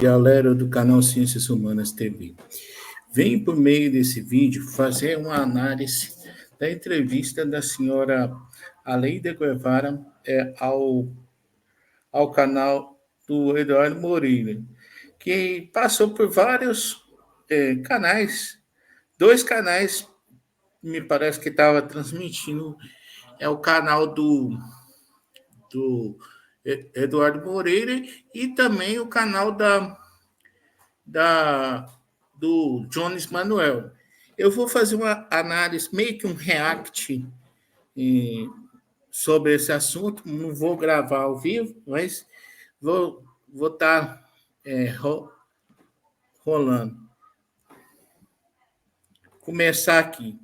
Galera do canal Ciências Humanas TV. Venho por meio desse vídeo fazer uma análise da entrevista da senhora Aleida Guevara ao canal do Eduardo Moreira, que passou por vários canais, 2 canais, me parece que estava transmitindo, é o canal do Eduardo Moreira e também o canal do Jones Manuel. Eu vou fazer uma análise, meio que um react sobre esse assunto. Não vou gravar ao vivo, mas vou estar rolando. Começar aqui.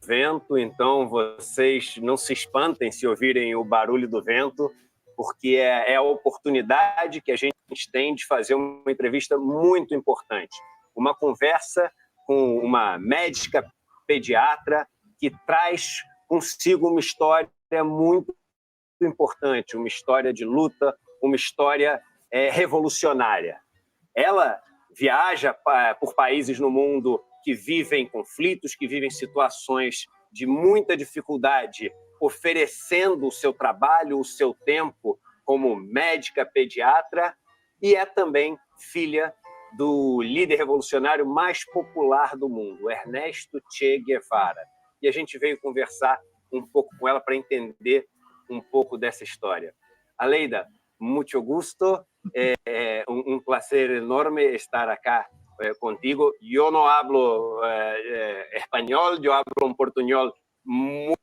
Vento, então vocês não se espantem se ouvirem o barulho do vento, porque é a oportunidade que a gente tem de fazer uma entrevista muito importante. Uma conversa com uma médica pediatra que traz consigo uma história muito importante, uma história de luta, uma história revolucionária. Ela viaja por países no mundo que vivem conflitos, que vivem situações de muita dificuldade, oferecendo o seu trabalho, o seu tempo como médica pediatra, e é também filha do líder revolucionário mais popular do mundo, Ernesto Che Guevara. E a gente veio conversar um pouco com ela para entender um pouco dessa história. Aleida, muito gusto, un placer enorme estar acá contigo. Yo no hablo español, yo hablo un portuñol muy...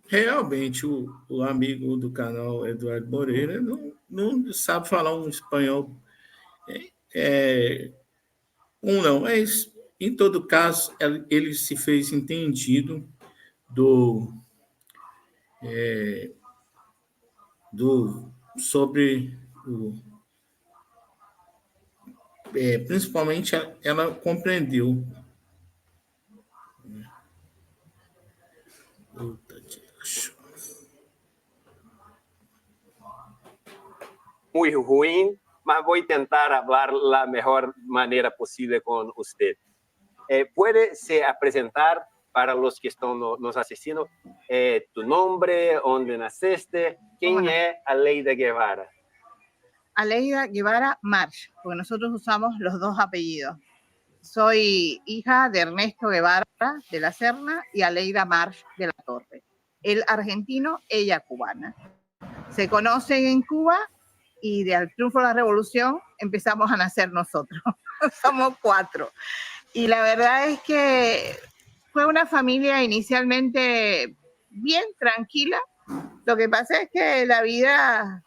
Realmente, o amigo do canal Eduardo Moreira não sabe falar um espanhol não, mas em todo caso ele se fez entendido sobre principalmente ela compreendeu. Muy ruim, mas vou tentar falar la mejor manera posible con usted. ¿Puede se apresentar para los que están nos asistiendo tu nombre, dónde naciste, quién es Aleida Guevara? Aleida Guevara March, porque nosotros usamos los dos apellidos. Soy hija de Ernesto Guevara de la Serna y Aleida March de la Torre. Él argentino, ella cubana. Se conocen en Cuba y al triunfo de la revolución empezamos a nacer nosotros. Somos 4. Y la verdad es que fue una familia inicialmente bien tranquila. Lo que pasa es que la vida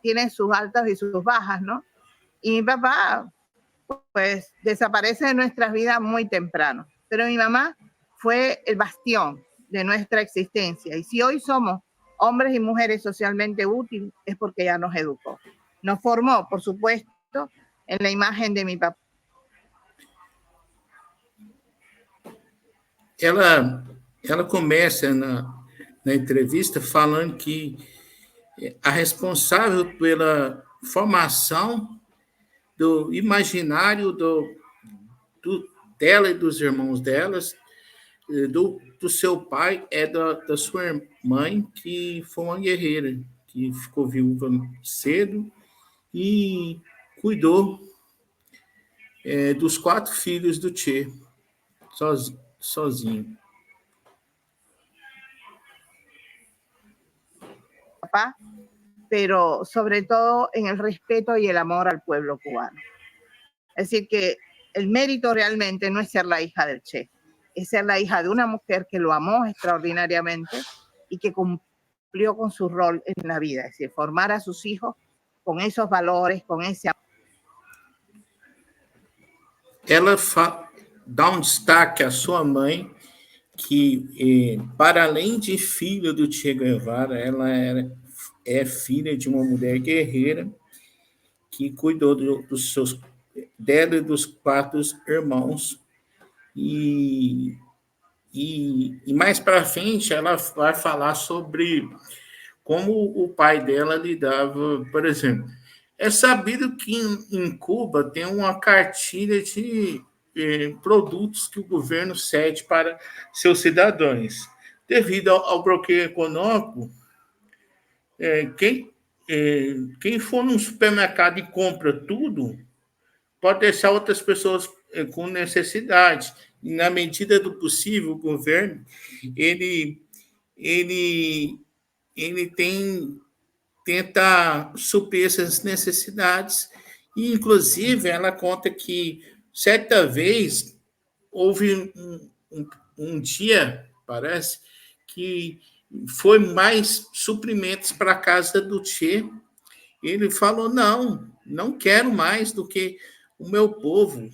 tiene sus altas y sus bajas, ¿no? Y mi papá, pues, desaparece de nuestras vidas muy temprano. Pero mi mamá fue el bastión de nuestra existencia. Y si hoy somos hombres y mujeres socialmente útiles, es porque ella nos educó. Nos formó, por supuesto, en la imagen de mi papá. Ela começa na entrevista falando que a responsável pela formação do imaginário dela e dos irmãos delas, do seu pai, é da sua mãe, que foi uma guerreira, que ficou viúva cedo e cuidou dos 4 filhos do Che, sozinho. Papá, pero sobre todo en el respeto y el amor al pueblo cubano. Es decir, que el mérito realmente no es ser la hija del Che, es ser la hija de una mujer que lo amó extraordinariamente y que cumplió con su rol en la vida, es decir, formar a sus hijos con esos valores, con ese amor. Ela dá destaque à sua mãe, que, para além de filha do Che Guevara, ela é filha de uma mulher guerreira que cuidou dela e dos 4 irmãos. E mais para frente ela vai falar sobre como o pai dela lidava, por exemplo. É sabido que em Cuba tem uma cartilha de produtos que o governo cede para seus cidadãos. Devido ao bloqueio econômico, quem for num supermercado e compra tudo, pode deixar outras pessoas com necessidade. E, na medida do possível, o governo ele, ele, ele tenta suprir essas necessidades. E, inclusive, ela conta que, certa vez, houve um dia, parece, que foi mais suprimentos para a casa do Che. Ele falou, não quero mais do que o meu povo.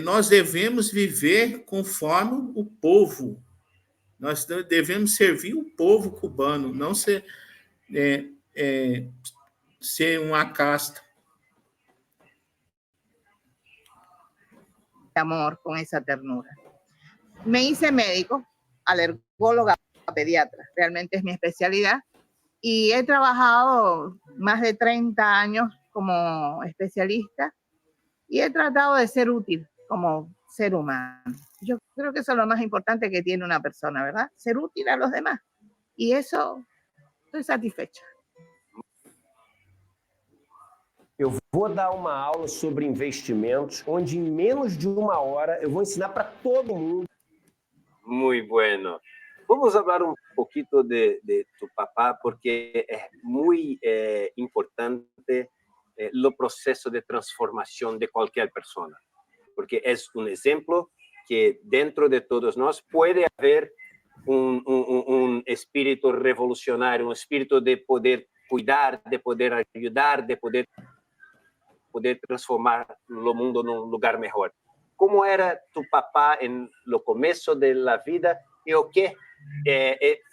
Nós devemos viver conforme o povo. Nós devemos servir o povo cubano, não ser una casta. Amor, con esa ternura. Me hice médico, alergóloga, pediatra, realmente es mi especialidad, y he trabajado más de 30 años como especialista y he tratado de ser útil como ser humano. Yo creo que eso es lo más importante que tiene una persona, ¿verdad? Ser útil a los demás. Y eso, estoy satisfecha. Eu vou dar uma aula sobre investimentos, onde em menos de uma hora eu vou ensinar para todo mundo. Muy bueno. Vamos hablar un poquito de tu papá, porque es muy importante el proceso de transformación de cualquier persona, porque es un ejemplo que dentro de todos nosotros puede haber un espíritu revolucionario, un espíritu de poder cuidar, de poder ayudar, de poder transformar el mundo en un lugar mejor. ¿Cómo era tu papá en lo comienzo de la vida y o qué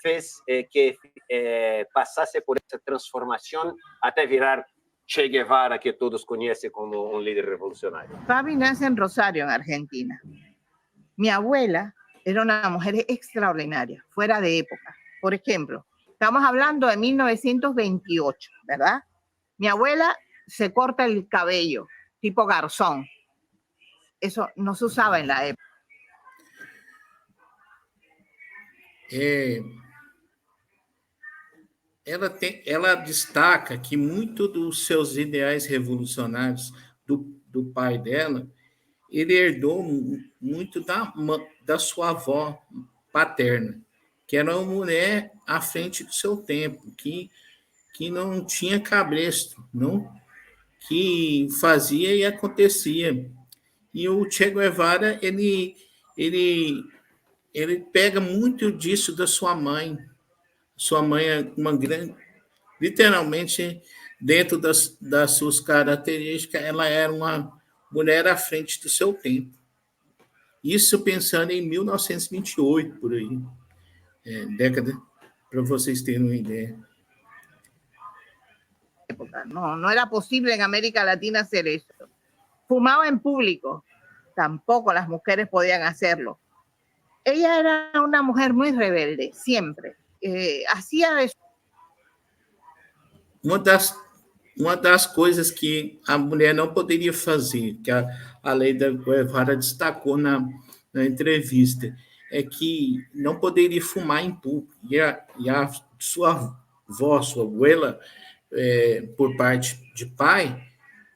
fez que pasase por esa transformación hasta virar Che Guevara, que todos conocen como un líder revolucionario? Fabi nace en Rosario, en Argentina. Mi abuela era una mujer extraordinaria, fuera de época. Por ejemplo, estamos hablando de 1928, ¿verdad? Mi abuela se corta el cabello, tipo garzón. Eso no se usaba en la época. Ela destaca que muito dos seus ideais revolucionários do pai dela, ele herdou muito da sua avó paterna, que era uma mulher à frente do seu tempo, que não tinha cabresto, não, que fazia e acontecia. E o Che Guevara, ele pega muito disso da sua mãe. Sua mãe é uma grande... Literalmente, dentro das suas características, ela era uma mulher à frente do seu tempo. Isso pensando em 1928, por aí. Década, para vocês terem uma ideia. No era posible en América Latina hacer eso. Fumaba en público. Tampoco las mujeres podían hacerlo. Ella era una mujer muy rebelde, siempre. Hacía de... Uma das coisas que a mulher não poderia fazer, que a lei da Guevara destacou na entrevista, é que não poderia fumar em público. E a sua avó, sua abuela, por parte de pai,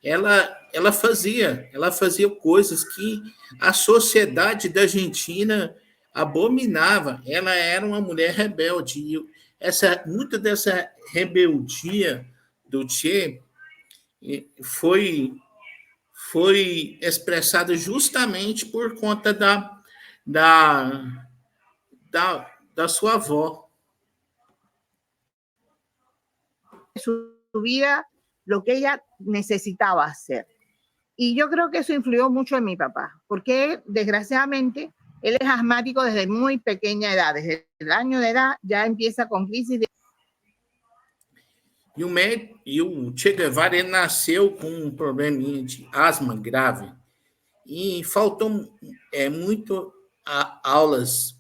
ela fazia coisas que a sociedade da Argentina abominava. Ela era uma mulher rebelde. E muita dessa rebeldia do Che foi expressada justamente por conta da sua avó. Su vida, lo que ella necesitaba hacer. Y yo creo que eso influyó mucho en mi papá, porque desgraciadamente él es asmático desde muy pequeña edad, desde el año de edad ya empieza con crisis de... E o Che Guevara ele nasceu com um probleminha de asma grave e faltou muito aulas.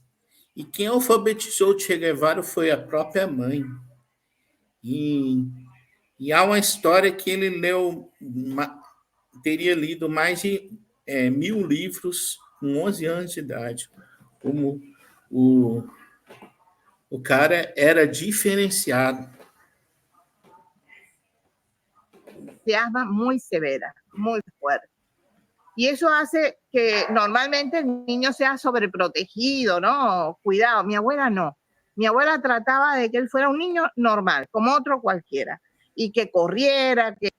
E quem alfabetizou o Che Guevara foi a própria mãe. E há uma história que ele teria lido mais de 1000 livros com 11 anos de idade. Como o cara era diferenciado. Entusiasma muy severa, muy fuerte. Y eso hace que normalmente el niño sea sobreprotegido, ¿no? Cuidado. Mi abuela no. Mi abuela trataba de que él fuera un niño normal, como otro cualquiera, y que corriera, que...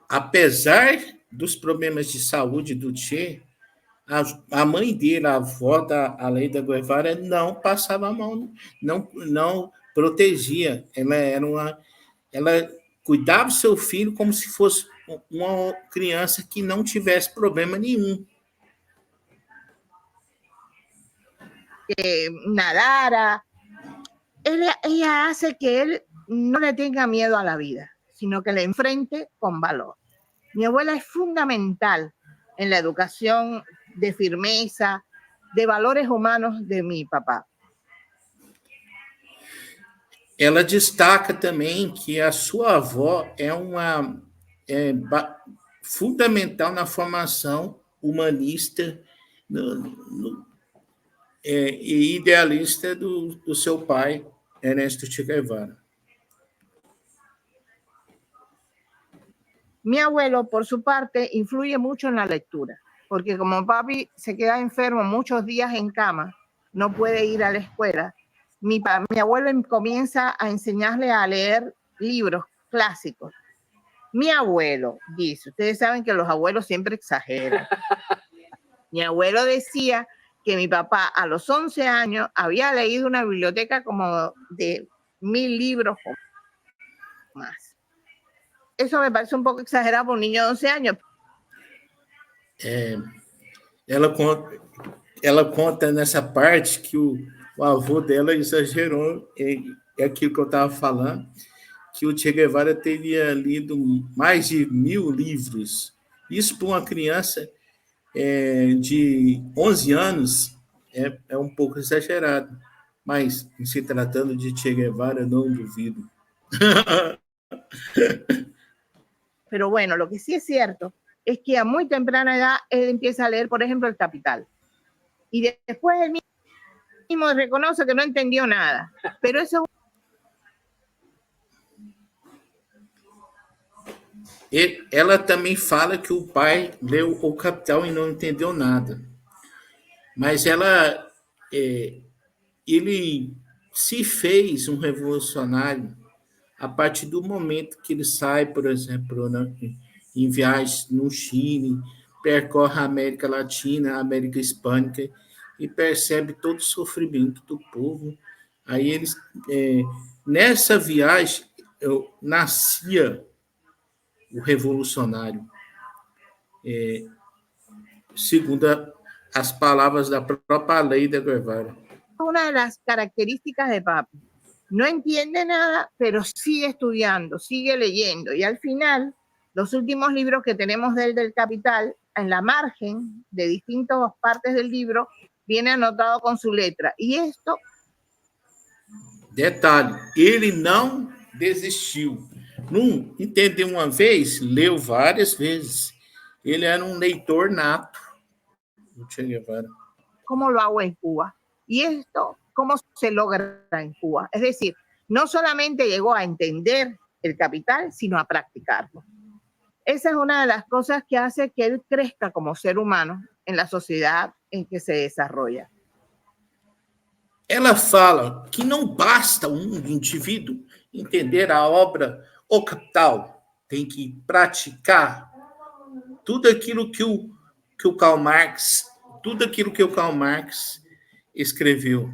Apesar dos problemas de saúde do Che, a mãe dele, a avó da Aleida Guevara, não passava a mão, não protegia. Ela cuidava do seu filho como se fosse uma criança que não tivesse problema nenhum. Que nadara. Ella hace que él no le tenga miedo a la vida, sino que le enfrente con valor. Mi abuela es fundamental en la educación de firmeza, de valores humanos de mi papá. Ela destaca também que a sua avó é fundamental na formação humanista e idealista do seu pai, Ernesto Che Guevara. Mi abuelo, por su parte, influye mucho en la lectura, porque como papi se queda enfermo muchos días en cama, no puede ir a la escuela, mi abuelo comienza a enseñarle a leer libros clásicos. Mi abuelo dice, ustedes saben que los abuelos siempre exageran. Mi abuelo decía que mi papá a los 11 años había leído una biblioteca como de 1000 libros o más. Eso me parece un poco exagerado para un niño de 11 años. Ela conta nessa parte que o avô dela exagerou, é aquilo que eu estava falando, que o Che Guevara teria lido mais de 1000 livros. Isso para uma criança de 11 anos é um pouco exagerado, mas em se tratando de Che Guevara, não duvido. Pero bueno, lo que sí es cierto es que a muy temprana edad él empieza a leer, por ejemplo, El Capital. Y después él mismo reconoce que no entendió nada. Pero eso... Ela também fala que o pai leu O Capital e não entendeu nada. Mas ele se fez um revolucionário a partir do momento que ele sai, por exemplo, em viagens no Chile, percorre a América Latina, a América Hispânica e percebe todo o sofrimento do povo. Aí nessa viagem nascia o revolucionário, segundo as palavras da própria Aleida Guevara. Una de las características de papi. No entiende nada, pero sigue estudiando, sigue leyendo. Y al final, los últimos libros que tenemos de él del Capital, en la margen de distintas partes del libro, viene anotado con su letra. Y esto... Detalhe, ele não desistiu. Não entendeu uma vez, leu várias vezes. Ele era um leitor nato. Che Guevara. ¿Cómo lo hago en Cuba? Y esto, ¿cómo se logra en Cuba? Es decir, no solamente llegó a entender el Capital, sino a practicarlo. Esa es una de las cosas que hace que él crezca como ser humano en la sociedad en que se desarrolla. Ela fala que não basta um indivíduo entender a obra O Capital, tem que praticar tudo aquilo que o Karl Marx escreveu.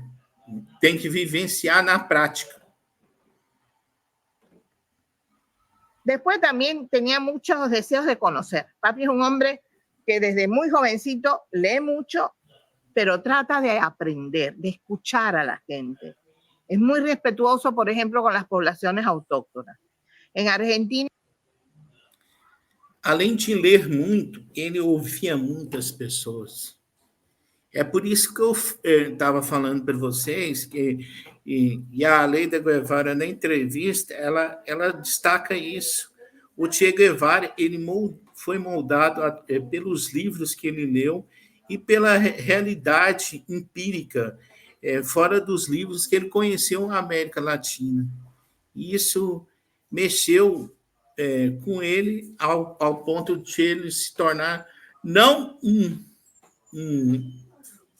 Tem que vivenciar na prática. Después también tenía muchos deseos de conocer. Papi es un hombre que desde muy jovencito lee mucho, pero trata de aprender, de escuchar a la gente. Es muy respetuoso, por ejemplo, con las poblaciones autóctonas. En Argentina... Além de ler muito, ele ouvia muitas pessoas. É por isso que eu estava falando para vocês que E a Aleida Guevara, na entrevista, ela destaca isso. O Che Guevara ele foi moldado pelos livros que ele leu e pela realidade empírica, fora dos livros que ele conheceu na América Latina. E isso mexeu com ele ao ponto de ele se tornar não um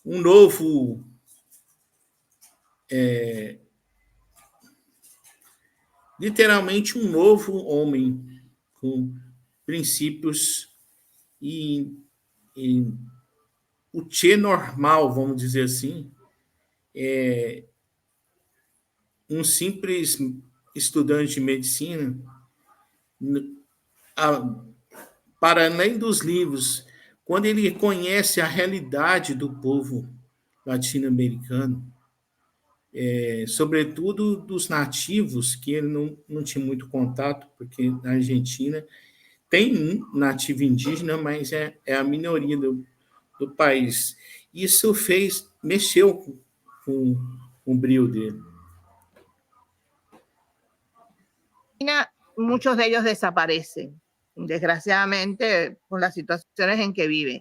novo literalmente um novo homem com princípios e o Che normal, vamos dizer assim, um simples estudante de medicina, para além dos livros, quando ele conhece a realidade do povo latino-americano, sobretudo dos nativos, que ele não tinha muito contato, porque na Argentina tem um nativo indígena, mas é a minoria do país. Isso mexeu com o brilho dele. Muchos de ellos desaparecen, desgraciadamente, por las situaciones en que viven.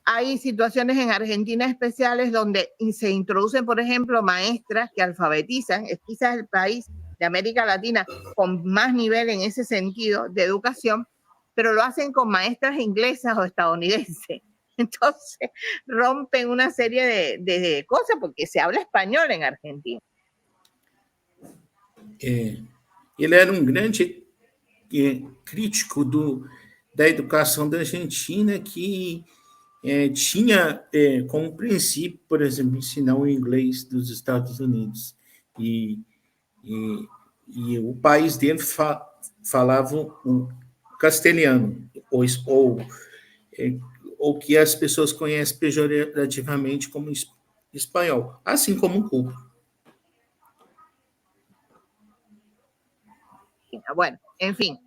Hay situaciones en Argentina especiales donde se introducen, por ejemplo, maestras que alfabetizan. Es quizás el país de América Latina con más nivel en ese sentido de educación, pero lo hacen con maestras inglesas o estadounidenses. Entonces rompen una serie de cosas porque se habla español en Argentina. Ele era grande crítico da educação da Argentina, que tinha como princípio, por exemplo, ensinar o inglês dos Estados Unidos. E o país dele falava o castelhano, ou que as pessoas conhecem pejorativamente como espanhol, assim como Cuba. Bueno, en fin,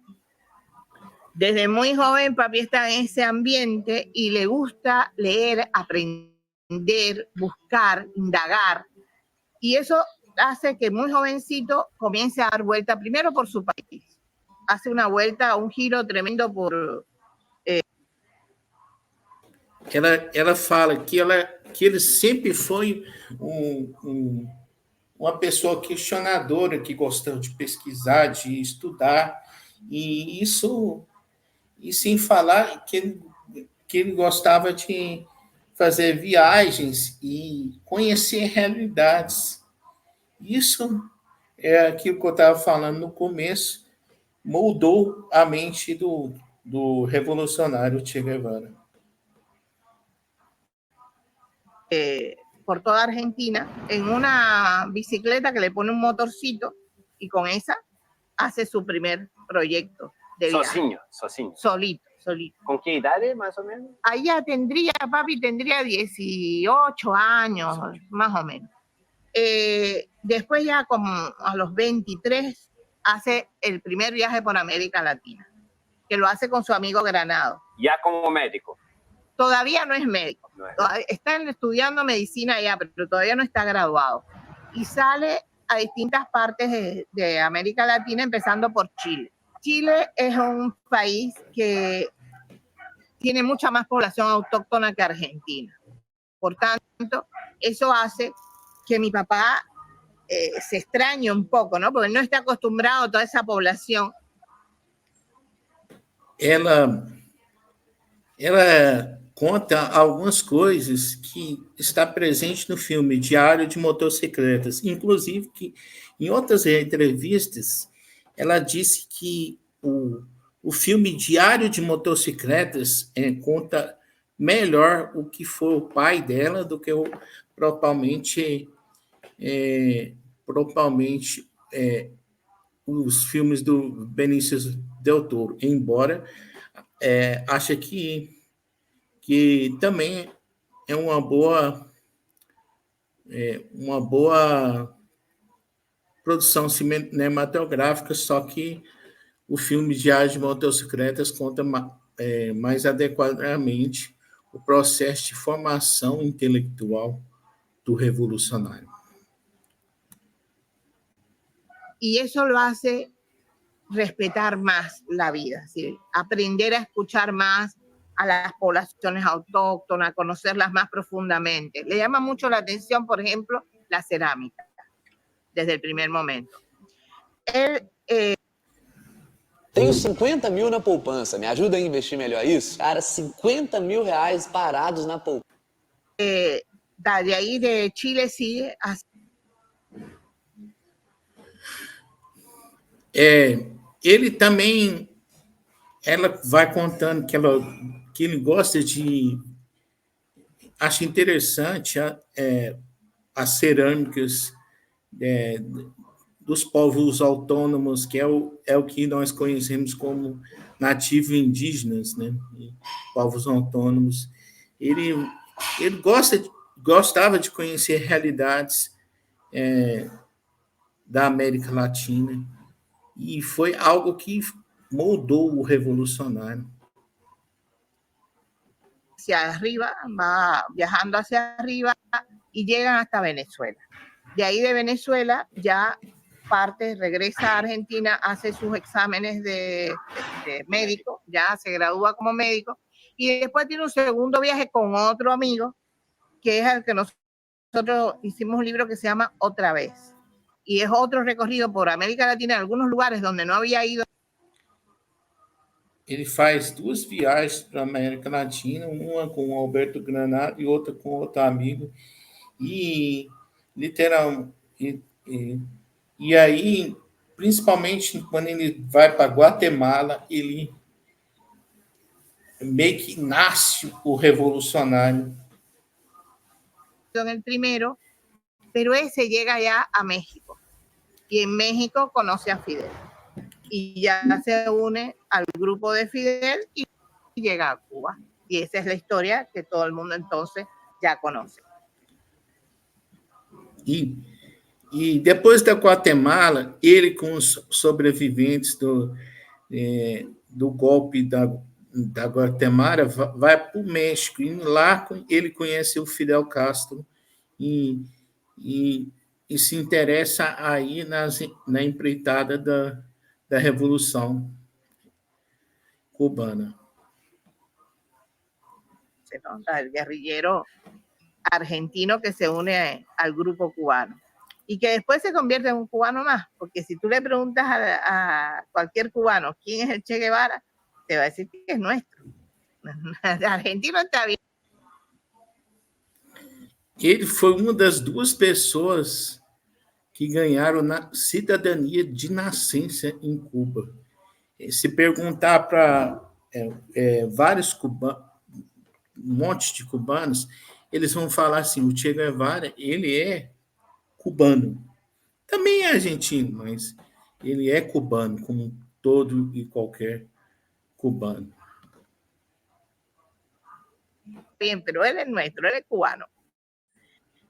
desde muy joven papi está en ese ambiente y le gusta leer, aprender, buscar, indagar, y eso hace que muy jovencito comience a dar vuelta primero por su país, hace una vuelta, un giro tremendo por... Ela fala que ele sempre foi uma pessoa questionadora, que gostava de pesquisar, de estudar, e isso sem falar que ele gostava de fazer viagens e conhecer realidades. Isso é aquilo que eu estava falando no começo, moldou a mente do revolucionário Che Guevara. Por toda Argentina en una bicicleta que le pone un motorcito y con esa hace su primer proyecto de viaje. Solito. ¿Con qué edad más o menos? Allá papi tendría 18 años, más o menos. Después ya como a los 23 hace el primer viaje por América Latina, que lo hace con su amigo Granado. Ya como médico. Todavía no es médico, está estudiando medicina allá, pero todavía no está graduado. Y sale a distintas partes de América Latina, empezando por Chile. Chile es un país que tiene mucha más población autóctona que Argentina. Por tanto, eso hace que mi papá se extrañe un poco, ¿no? Porque no está acostumbrado a toda esa población. Ela conta algumas coisas que está presente no filme Diário de Motocicletas. Inclusive, que em outras entrevistas, ela disse que o filme Diário de Motocicletas conta melhor o que foi o pai dela do que propriamente os filmes do Benício Del Toro, embora ache que também é uma boa produção cinematográfica, só que o filme Diário de Motocicletas conta mais adequadamente o processo de formação intelectual do revolucionário. y eso lo hace respetar más la vida, ¿sí? Aprender a escuchar más a las poblaciones autóctonas, conocerlas más profundamente. Le llama mucho la atención, por ejemplo, la cerámica, desde el primer momento. Él, Tenho 50 mil na poupança, me ajuda a investir melhor isso? Cara, 50 mil reais parados na poupança. de ahí de Chile sigue hacia ele também, ela vai contando que ele gosta de, acha interessante as cerâmicas dos povos autônomos, que é o que nós conhecemos como nativos indígenas, né? Povos autônomos. Ele gostava de conhecer realidades da América Latina, e foi algo que moldou o revolucionário. hacia arriba, va viajando hacia arriba y llegan hasta Venezuela. De ahí de Venezuela ya parte, regresa a Argentina, hace sus exámenes de médico, ya se gradúa como médico, y después tiene un segundo viaje con otro amigo, que es el que nosotros hicimos un libro que se llama Otra Vez. Y es otro recorrido por América Latina, en algunos lugares donde no había ido. Ele faz 2 viagens para a América Latina, uma com o Alberto Granado e outra com outro amigo, e literalmente, e aí, principalmente quando ele vai para Guatemala, ele meio que nasce o revolucionário. En el primero, pero ese llega ya a México, y en México conoce a Fidel, y ya se une al grupo de Fidel y llega a Cuba. Y esa es la historia que todo el mundo entonces ya conoce. E depois da Guatemala, ele com os sobreviventes do golpe da Guatemala vai para o México, e lá ele conhece o Fidel Castro e se interessa aí na empreitada da Revolução Cubana. El guerrillero argentino que se une al grupo cubano y que después se convierte en un cubano más, porque si tú le preguntas a cualquier cubano quién es el Che Guevara, te va a decir que es nuestro. Argentino está bien. Ele foi uma das 2 pessoas que ganharam cidadania de nascença em Cuba. Se perguntar para vários cubanos, um monte de cubanos, eles vão falar assim, o Che Guevara, ele é cubano. Também é argentino, mas ele é cubano, como todo e qualquer cubano. Bien, pero él es nuestro, él es cubano.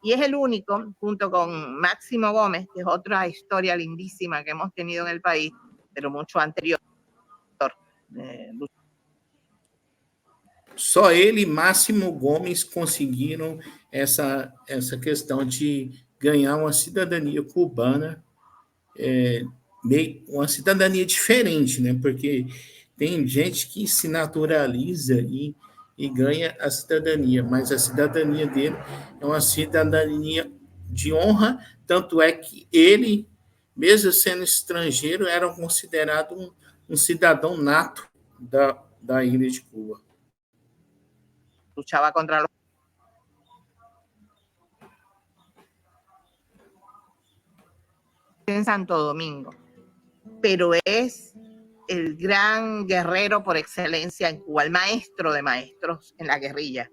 Y es el único, junto con Máximo Gómez, que es otra historia lindísima que hemos tenido en el país, pero mucho anterior. Só ele e Máximo Gomes conseguiram essa questão de ganhar uma cidadania cubana, uma cidadania diferente, né? Porque tem gente que se naturaliza e ganha a cidadania, mas a cidadania dele é uma cidadania de honra, tanto é que ele, mesmo sendo estrangeiro, era considerado um cidadão nato da ilha de Cuba. Luchaba contra los en Santo Domingo, pero es el gran guerrero por excelencia en Cuba, el maestro de maestros en la guerrilla.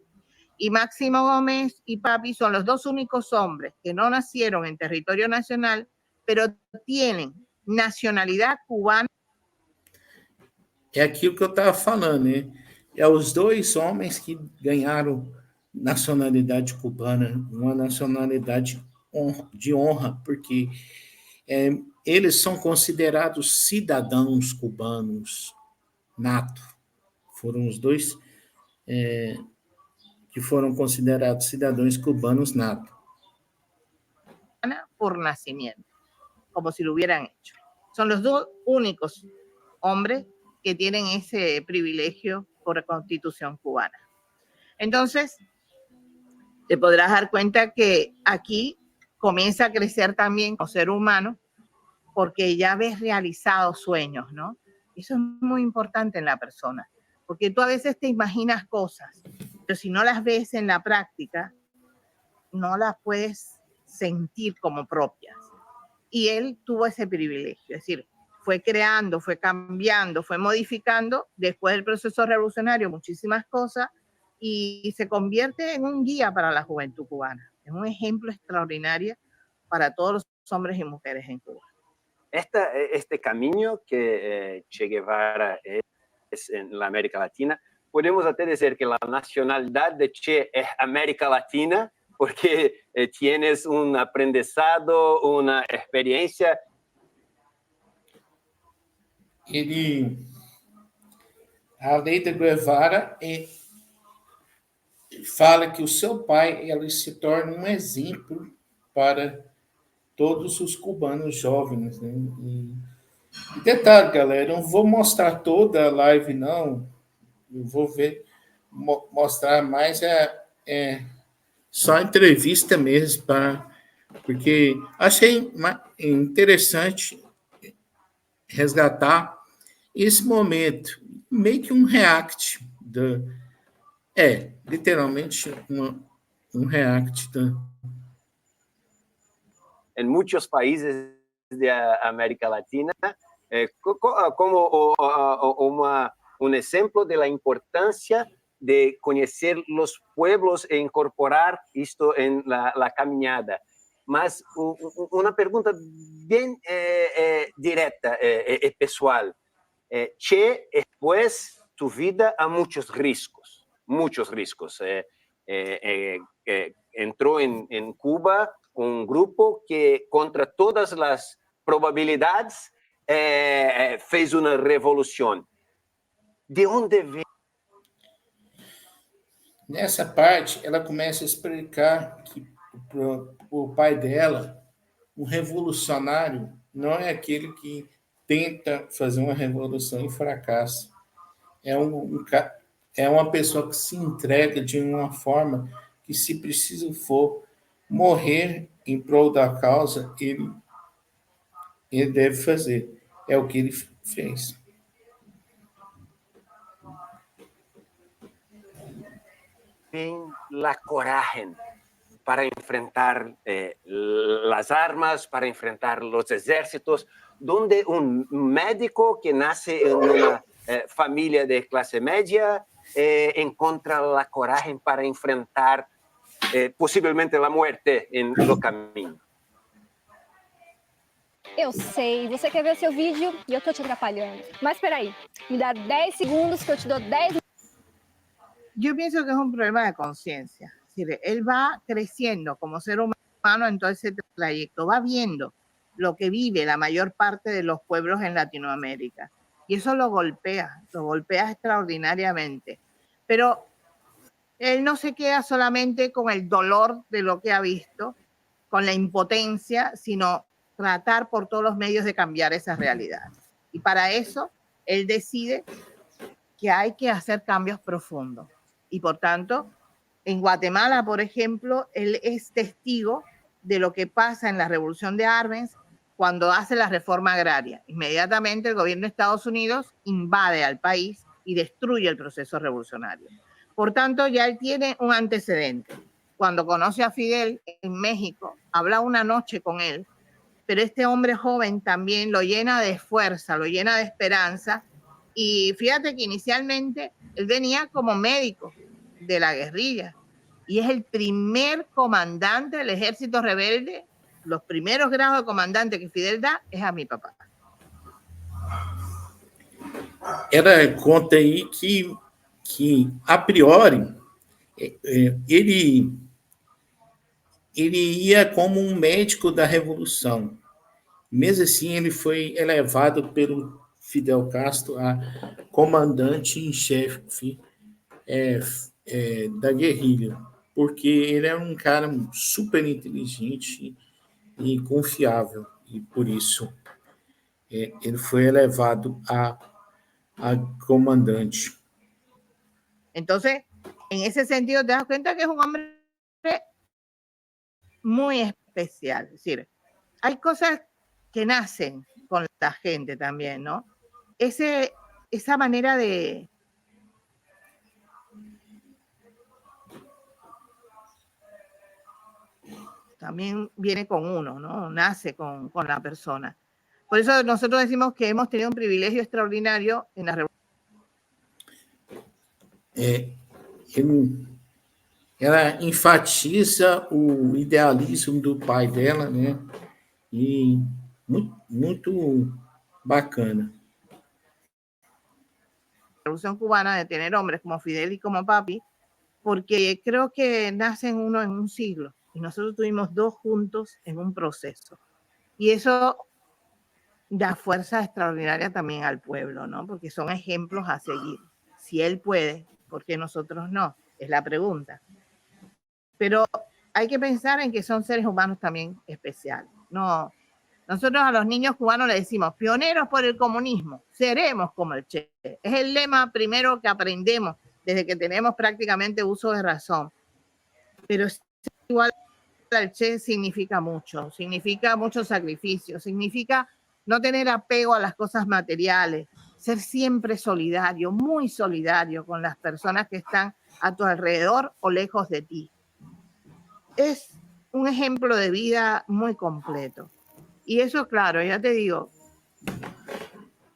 Y Máximo Gómez y Papi son los 2 únicos hombres que no nacieron en territorio nacional, pero tienen nacionalidade cubana. É aquilo que eu estava falando, né? É os 2 homens que ganharam nacionalidade cubana, uma nacionalidade de honra, porque eles são considerados cidadãos cubanos nato. Foram os 2 que foram considerados cidadãos cubanos nato. Por nacimiento. como si lo hubieran hecho. Son los dos únicos hombres que tienen ese privilegio por Constitución cubana. Entonces, te podrás dar cuenta que aquí comienza a crecer también como ser humano, porque ya ves realizados sueños, ¿no? Eso es muy importante en la persona, porque tú a veces te imaginas cosas, pero si no las ves en la práctica, no las puedes sentir como propias. Y él tuvo ese privilegio, es decir, fue creando, fue cambiando, fue modificando después del proceso revolucionario muchísimas cosas y se convierte en un guía para la juventud cubana, es un ejemplo extraordinario para todos los hombres y mujeres en Cuba. Este camino que Che Guevara es en la América Latina, podemos até decir que la nacionalidad de Che es América Latina, porque tienes un aprendizado, una experiencia. A lei de Guevara fala que o seu pai ele se torna um exemplo para todos os cubanos jovens, né? E detalhe, galera, eu não vou mostrar toda a live, não. Eu vou mostrar mais só entrevista mesmo, porque achei interessante resgatar esse momento, meio que um react, literalmente um react. En muchos países de América Latina, como un ejemplo de la importancia de conocer los pueblos e incorporar esto en la caminada. Mas una pregunta bien directa y pessoal. Che, después tu vida a muchos riscos. Entró en Cuba un grupo que contra todas las probabilidades fez una revolución. De onde vem? Nessa parte, ela começa a explicar que o pai dela, um revolucionário, não é aquele que tenta fazer uma revolução e fracassa. É uma pessoa que se entrega de uma forma que, se preciso for morrer em prol da causa, ele deve fazer. É o que ele fez. Tem la coragem para enfrentar las armas, para enfrentar los ejércitos, donde un médico que nace en una familia de clase media encuentra la coragem para enfrentar possivelmente a morte no caminho. Eu sei, você quer ver seu vídeo e eu tô te atrapalhando. Mas peraí, me dá 10 segundos que eu te dou 10. Yo pienso que es un problema de conciencia. Es decir, él va creciendo como ser humano en todo ese trayecto, va viendo lo que vive la mayor parte de los pueblos en Latinoamérica. Y eso lo golpea extraordinariamente. Pero él no se queda solamente con el dolor de lo que ha visto, con la impotencia, sino tratar por todos los medios de cambiar esa realidad. Y para eso, él decide que hay que hacer cambios profundos. Y por tanto, en Guatemala, por ejemplo, él es testigo de lo que pasa en la Revolución de Arbenz cuando hace la reforma agraria. Inmediatamente el gobierno de Estados Unidos invade al país y destruye el proceso revolucionario. Por tanto, ya él tiene un antecedente. Cuando conoce a Fidel en México, habla una noche con él, pero este hombre joven también lo llena de fuerza, lo llena de esperanza. Y fíjate que inicialmente él venía como médico de la guerrilla y es el primer comandante del ejército rebelde. Los primeros grados de comandante que Fidel da es a mi papá. Ela conta aí que a priori, ele ia como um médico da Revolução. Mesmo assim, ele foi elevado pelo Fidel Castro a comandante em chefe da guerrilha, porque ele era um cara super inteligente e confiável. e por isso ele foi elevado a comandante. Entonces, en ese sentido, te das cuenta que es un hombre muy especial. Es decir, hay cosas que nacen con la gente también, ¿no? Esa manera de... También viene con uno, ¿no? Nace con la persona. Por eso nosotros decimos que hemos tenido un privilegio extraordinario en la revolución. Ela enfatiza o idealismo do pai dela, né? E muito bacana. Revolución cubana, de tener hombres como Fidel y como Papi, porque creo que nacen uno en un siglo y nosotros tuvimos dos juntos en un proceso. Y eso da fuerza extraordinaria también al pueblo, ¿no? Porque son ejemplos a seguir. Si él puede, ¿por qué nosotros no? Es la pregunta. Pero hay que pensar en que son seres humanos también especiales. No, nosotros a los niños cubanos les decimos, pioneros por el comunismo, seremos como el Che. Es el lema primero que aprendemos desde que tenemos prácticamente uso de razón. Pero igual al Che significa mucho sacrificio, significa no tener apego a las cosas materiales, ser siempre solidario, muy solidario con las personas que están a tu alrededor o lejos de ti. Es un ejemplo de vida muy completo. Y eso, claro, ya te digo,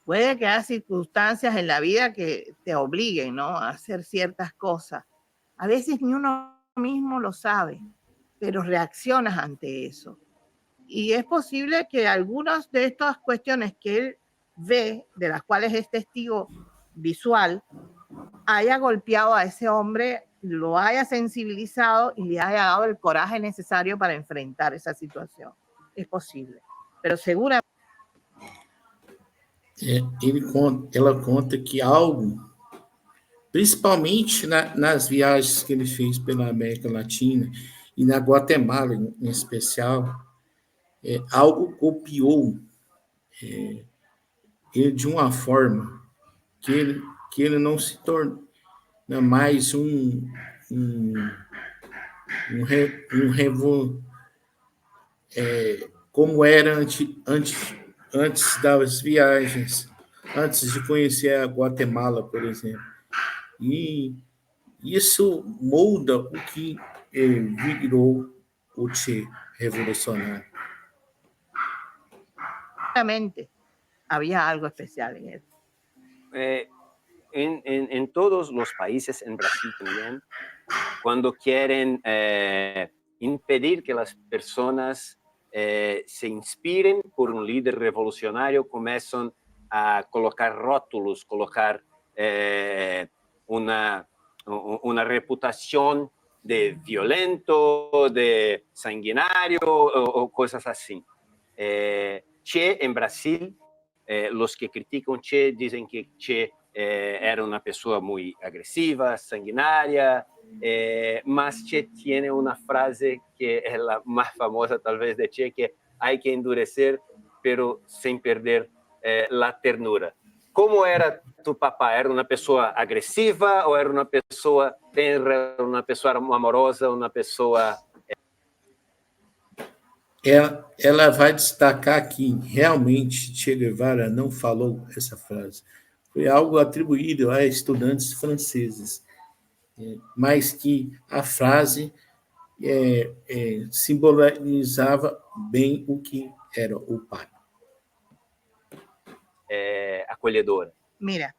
puede que haya circunstancias en la vida que te obliguen, ¿no?, a hacer ciertas cosas. A veces ni uno mismo lo sabe, pero reaccionas ante eso. Y es posible que algunas de estas cuestiones que él ve, de las cuales es testigo visual, haya golpeado a ese hombre, lo haya sensibilizado y le haya dado el coraje necesario para enfrentar esa situación. Es posible, pero seguramente... Ela conta que algo, principalmente nas viagens que ele fez pela América Latina e na Guatemala em especial, algo copiou ele de uma forma que ele não se torna mais como era antes das viagens, antes de conhecer a Guatemala, por exemplo. E isso molda o que virou o Che revolucionário. Realmente había algo especial en él. En todos los países, en Brasil también, cuando quieren impedir que las personas se inspiren por un líder revolucionario, comienzan a colocar rótulos, colocar una reputación de violento, de sanguinario o cosas así. Che en Brasil, los que critican Che dicen que Che era una persona muy agresiva, sanguinaria, mas Che tiene una frase que es la más famosa tal vez de Che, que hay que endurecer, pero sin perder la ternura. ¿Cómo era tu papá? ¿Era una persona agresiva o era una persona tenra, una persona amorosa, una persona... Ela vai destacar que realmente Che Guevara não falou essa frase. Foi algo atribuído a estudantes franceses, mas que a frase simbolizava bem o que era o pai. Acolhedora. Mira,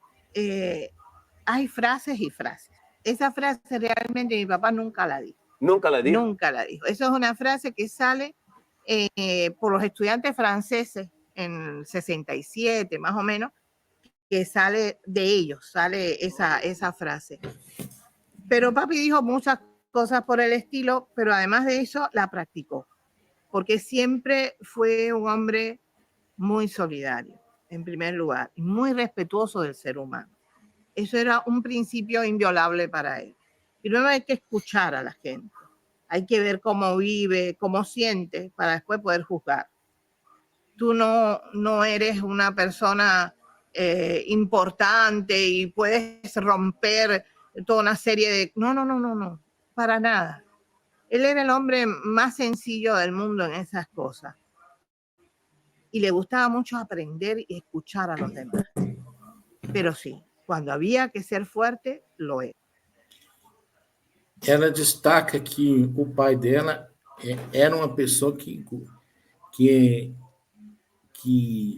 hay frases y frases. Esa frase realmente mi papá nunca la dijo. ¿Nunca la dijo? Nunca la dijo. Eso es una frase que sale por los estudiantes franceses en el 67, más o menos, que sale de ellos, sale esa frase. Pero papi dijo muchas cosas por el estilo, pero además de eso la practicó, porque siempre fue un hombre muy solidario, en primer lugar, y muy respetuoso del ser humano. Eso era un principio inviolable para él. Y luego hay que escuchar a la gente. Hay que ver cómo vive, cómo siente, para después poder juzgar. tú no eres una persona importante y puedes romper toda una serie de... No, para nada. Él era el hombre más sencillo del mundo en esas cosas. Y le gustaba mucho aprender y escuchar a los demás. Pero sí, cuando había que ser fuerte, lo era. Ela destaca que o pai dela era uma pessoa que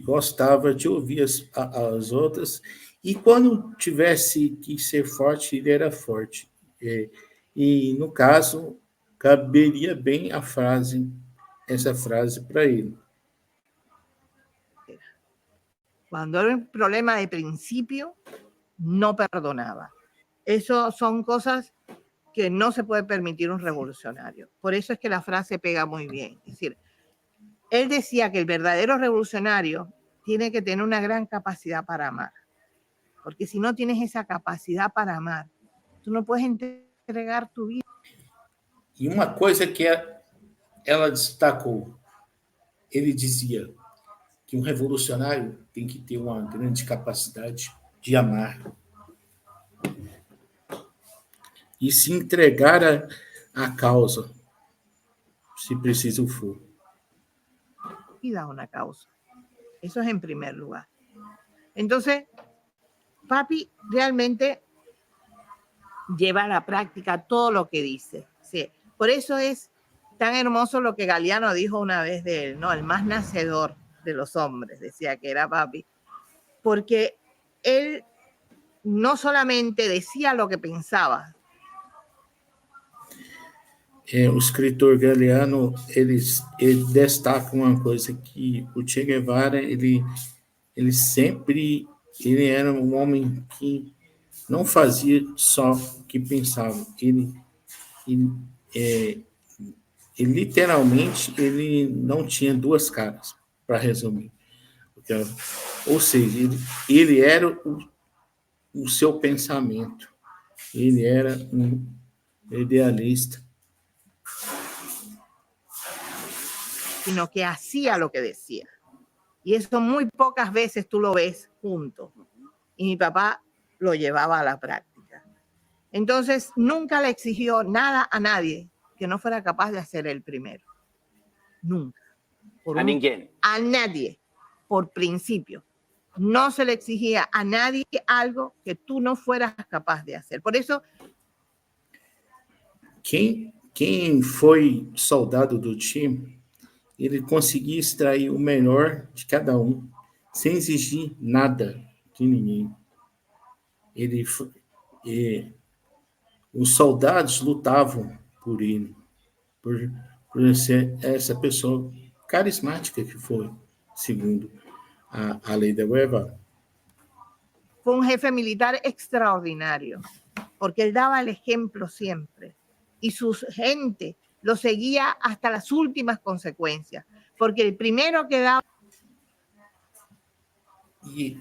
gostava de ouvir as outras, e quando tivesse que ser forte, ele era forte. E no caso, caberia bem essa frase para ele. Cuando era un problema de principio, no perdonaba. Eso son cosas que no se puede permitir un revolucionario. Por eso es que la frase pega muy bien. Es decir, él decía que el verdadero revolucionario tiene que tener una gran capacidad para amar. Porque si no tienes esa capacidad para amar, tú no puedes entregar tu vida. E uma coisa que ela destacou, ele dizia que um revolucionário tem que ter uma grande capacidade de amar e se entregar à causa, se preciso for. Vida una causa. Eso es en primer lugar. Entonces, papi realmente lleva a la práctica todo lo que dice. Sí. Por eso es tan hermoso lo que Galeano dijo una vez de él, ¿no? El más nacedor de los hombres, decía que era papi, porque él no solamente decía lo que pensaba. O escritor Galeano, ele destaca uma coisa, que o Che Guevara, ele era um homem que não fazia só o que pensava, ele literalmente ele não tinha duas caras, para resumir. Ou seja, ele era o seu pensamento, ele era um idealista. Sino que hacía lo que decía. Y eso muy pocas veces tú lo ves juntos. Y mi papá lo llevaba a la práctica. Entonces, nunca le exigió nada a nadie que no fuera capaz de hacer él primero. Nunca. Ninguém. A nadie, por principio. No se le exigía a nadie algo que tú no fueras capaz de hacer. Por eso... Quem foi soldado do Che, ele conseguia extrair o melhor de cada um, sem exigir nada de ninguém. Os soldados lutavam por ele, por ser essa pessoa carismática que foi, segundo a lei da Guevara. Fue un jefe militar extraordinario, porque él daba el ejemplo siempre, y su gente lo seguía hasta las últimas consecuencias, porque el primero que daba... E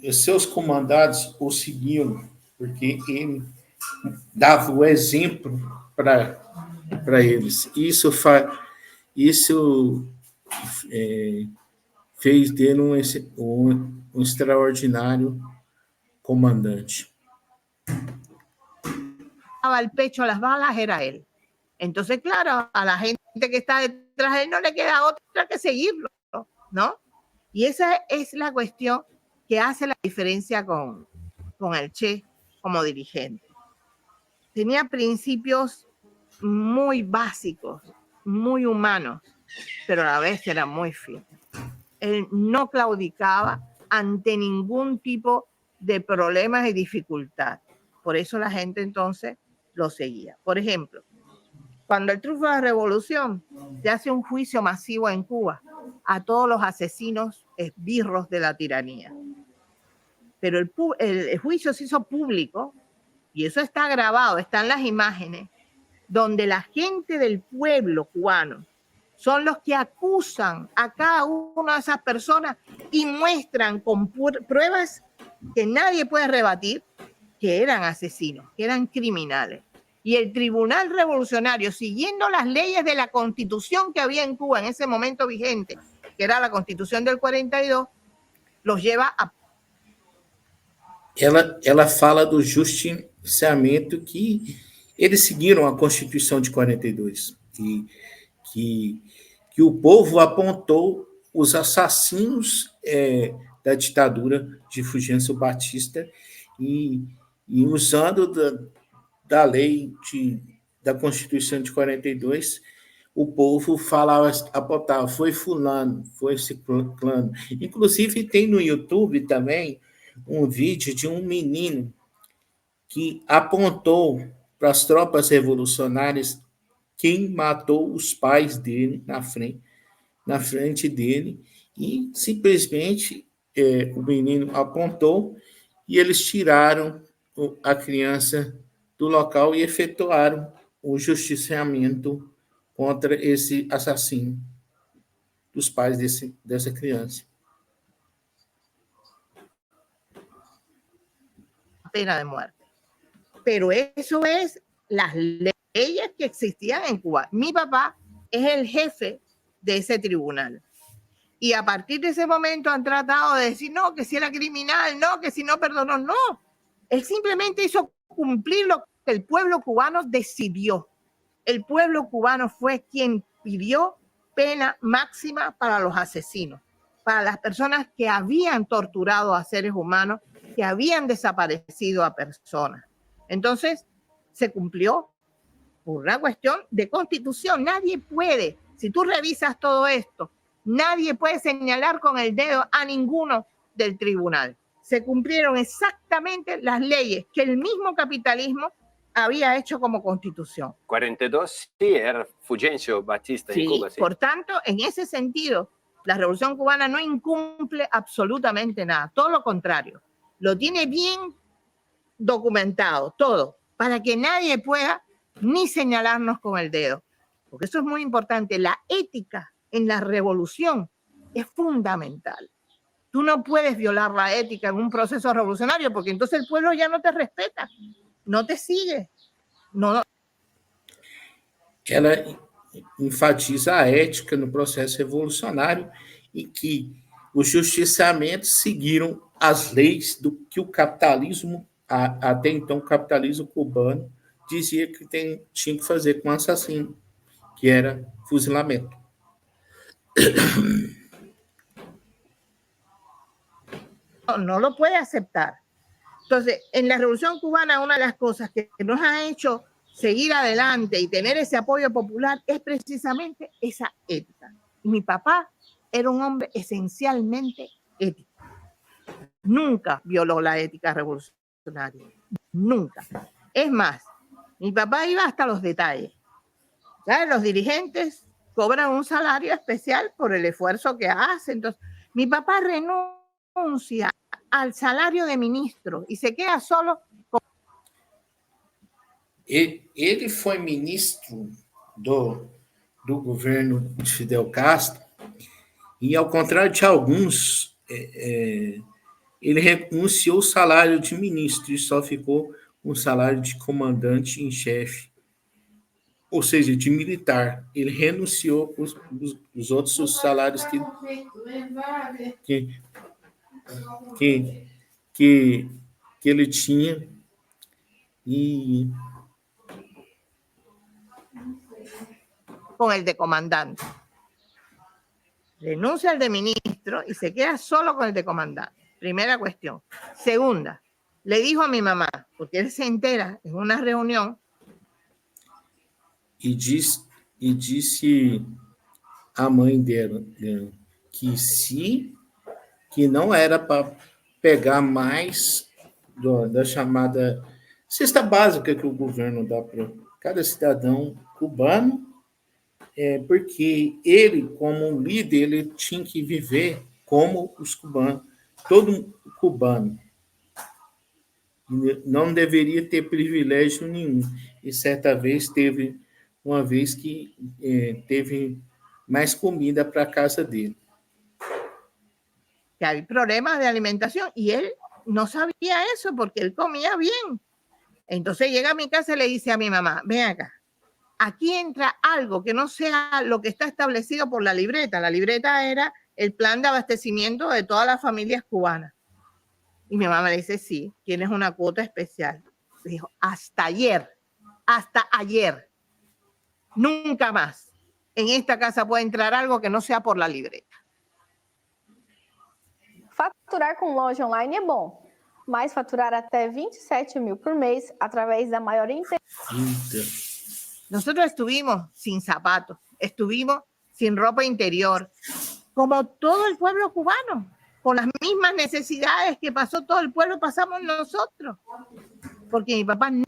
os seus comandados o seguiam, porque ele dava o exemplo para eles. Isso fez dele um extraordinário comandante. Daba el pecho a las balas era él. Entonces, claro, a la gente que está detrás de él no le queda otra que seguirlo, ¿no? Y esa es la cuestión que hace la diferencia con el Che como dirigente. Tenía principios muy básicos, muy humanos, pero a la vez era muy firme. Él no claudicaba ante ningún tipo de problemas y dificultad. Por eso la gente entonces lo seguía. Por ejemplo, cuando el triunfo de la revolución, se hace un juicio masivo en Cuba a todos los asesinos esbirros de la tiranía. Pero el juicio se hizo público, y eso está grabado, están las imágenes, donde la gente del pueblo cubano son los que acusan a cada una de esas personas y muestran con pruebas que nadie puede rebatir que eran asesinos, que eran criminales. Y el Tribunal Revolucionario, siguiendo las leyes de la Constitución que había en Cuba en ese momento vigente, que era la Constitución del 42, los lleva a... Ela fala do justiciamento que eles seguiram a Constituição de 42, que o povo apontou os assassinos da ditadura de Fulgêncio Batista e usando da lei da Constituição de 42, o povo falava, apontava, foi fulano, foi ciclano. Inclusive tem no YouTube também um vídeo de um menino que apontou para as tropas revolucionárias quem matou os pais dele na frente dele, e simplesmente o menino apontou e eles tiraram a criança do local e efetuaram o justiciamento contra esse assassino dos pais dessa criança. Pena de muerte. Pero eso es las leyes que existían en Cuba. Mi papá es el jefe de ese tribunal. Y a partir de ese momento han tratado de decir, no, que si era criminal, no, que si no perdonó, no. Él simplemente hizo cumplir lo que el pueblo cubano decidió. El pueblo cubano fue quien pidió pena máxima para los asesinos, para las personas que habían torturado a seres humanos, que habían desaparecido a personas. Entonces, se cumplió por una cuestión de constitución. Nadie puede, si tú revisas todo esto, nadie puede señalar con el dedo a ninguno del tribunal. Se cumplieron exactamente las leyes que el mismo capitalismo había hecho como constitución. 42, sí, era Fulgencio Batista en Cuba. Sí. Por tanto, en ese sentido, la Revolución Cubana no incumple absolutamente nada, todo lo contrario. Lo tiene bien documentado, todo, para que nadie pueda ni señalarnos con el dedo. Porque eso es muy importante. La ética en la revolución es fundamental. Tú no puedes violar la ética en un proceso revolucionario porque entonces el pueblo ya no te respeta, no te sigue. No. Ela enfatiza a ética no processo revolucionário e que os justiciamentos seguiram as leis do que o capitalismo, até então o capitalismo cubano, dizia que tinha que fazer com o assassino, que era fuzilamento. No lo puede aceptar. Entonces, en la Revolución Cubana, una de las cosas que nos ha hecho seguir adelante y tener ese apoyo popular es precisamente esa ética. Y mi papá era un hombre esencialmente ético. Nunca violó la ética revolucionaria. Nunca. Es más, mi papá iba hasta los detalles. ¿Sabes? Los dirigentes cobran un salario especial por el esfuerzo que hacen. Entonces, mi papá renuncia al salario de ministro e se queda solo com... Ele foi ministro do governo de Fidel Castro e, ao contrário de alguns, ele renunciou o salário de ministro e só ficou com o salário de comandante em chefe, ou seja, de militar. Ele renunciou os outros salários que ele tinha y con el de comandante. Renuncia al de ministro y se queda solo con el de comandante. Primera cuestión. Segunda, le dijo a mi mamá, porque él se entera en una reunión. E disse a mãe dela que não era para pegar mais da chamada cesta básica que o governo dá para cada cidadão cubano, porque ele, como um líder, ele tinha que viver como os cubanos, todo cubano. Não deveria ter privilégio nenhum. E certa vez teve uma vez que teve mais comida para a casa dele. Que había problemas de alimentación y él no sabía eso porque él comía bien. Entonces llega a mi casa y le dice a mi mamá, ven acá, aquí entra algo que no sea lo que está establecido por la libreta. La libreta era el plan de abastecimiento de todas las familias cubanas. Y mi mamá le dice, sí, tienes una cuota especial. Le dijo, hasta ayer, nunca más en esta casa puede entrar algo que no sea por la libreta. Faturar com loja online é bom, mas faturar até 27 mil por mês através da maior empresa. Nosotros estuvimos sin zapatos, estuvimos sin ropa interior, como todo el pueblo cubano, con las mismas necesidades que pasó todo el pueblo, pasamos nosotros, porque mi papá no.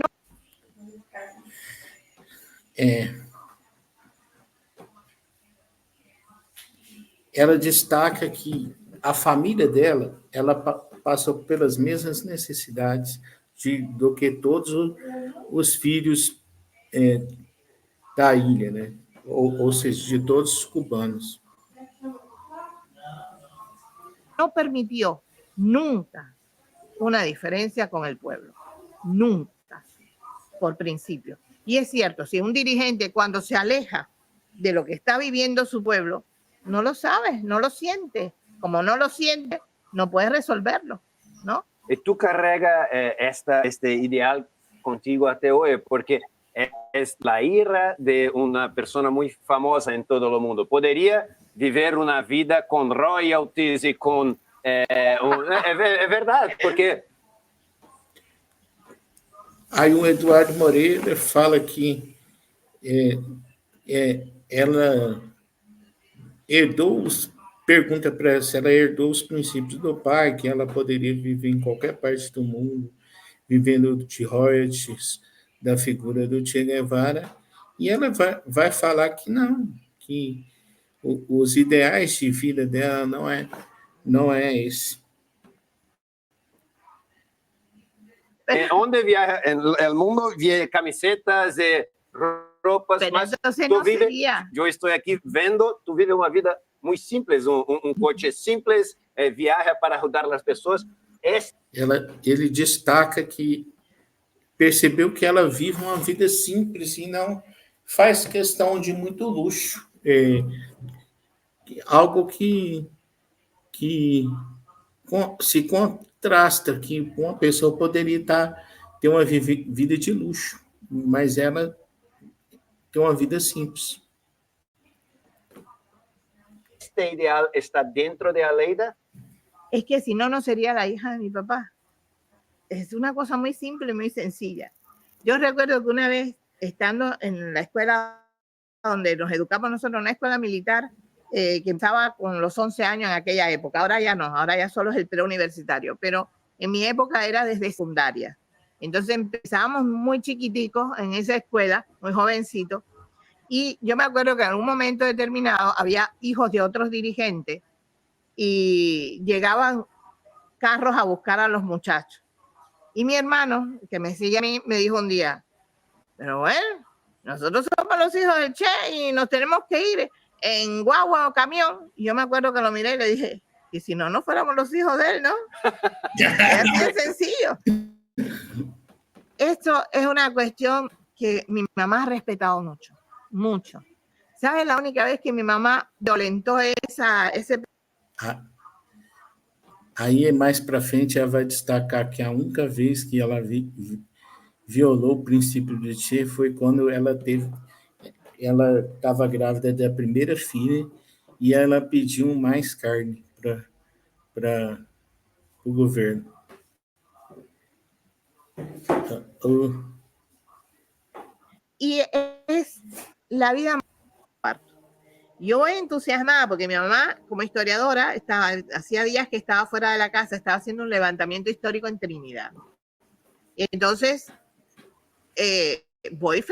Ela destaca que a família dela, ela passou pelas mesmas necessidades do que todos os filhos da ilha, né? Ou seja, de todos os cubanos. No permitió nunca una diferencia con el pueblo, nunca, por principio. Y es cierto, si un dirigente cuando se aleja de lo que está viviendo su pueblo, no lo sabe, no lo siente. Como no lo siente, no puede resolverlo, ¿no? Y tú carregas este ideal contigo hasta hoy, porque es la hija de una persona muy famosa en todo el mundo. Podría vivir una vida con royalties y con... es verdad, porque... Aí o Eduardo Moreira fala que ela herdou pergunta para ela se ela herdou os princípios do pai, que ela poderia viver em qualquer parte do mundo, vivendo de royalties da figura do Che Guevara, e ela vai falar que não, que os ideais de vida dela não é esse. Onde viaja en el mundo, camisetas, ropas, pero mas entonces tú no vives, sería. yo estoy aquí vendo, tú vives una vida muy simple, un coche simples, viaja para ajudar as pessoas. Ele destaca que percebeu que ela vive uma vida simples e não faz questão de muito luxo. Algo que se contrasta, que uma pessoa poderia ter uma vida de luxo, mas ela tem uma vida simples. Este ideal está dentro de Aleida. Es que si no, no sería la hija de mi papá. Es una cosa muy simple y muy sencilla. Yo recuerdo que una vez, estando en la escuela donde nos educamos nosotros, una escuela militar, que empezaba con los 11 años en aquella época. Ahora ya no, ahora ya solo es el preuniversitario, pero en mi época era desde secundaria. Entonces empezábamos muy chiquiticos en esa escuela, muy jovencitos, y yo me acuerdo que en algún momento determinado había hijos de otros dirigentes y llegaban carros a buscar a los muchachos. Y mi hermano, que me sigue a mí, me dijo un día, pero bueno, nosotros somos los hijos del Che y nos tenemos que ir en guagua o camión. Y yo me acuerdo que lo miré y le dije, y si no, no fuéramos los hijos de él, ¿no? Es así de sencillo. Esto es una cuestión que mi mamá ha respetado mucho, mucho. ¿Sabes la única vez que mi mamá violentó ese... Aí, mais para frente, ela vai destacar que a única vez que ela violou o princípio do Che foi quando ela estava grávida da primeira filha e ela pediu mais carne para o governo. Y es la vida más parto. Yo voy entusiasmada porque mi mamá, como historiadora, hacía días que estaba fuera de la casa, estaba haciendo un levantamiento histórico en Trinidad. Y entonces voy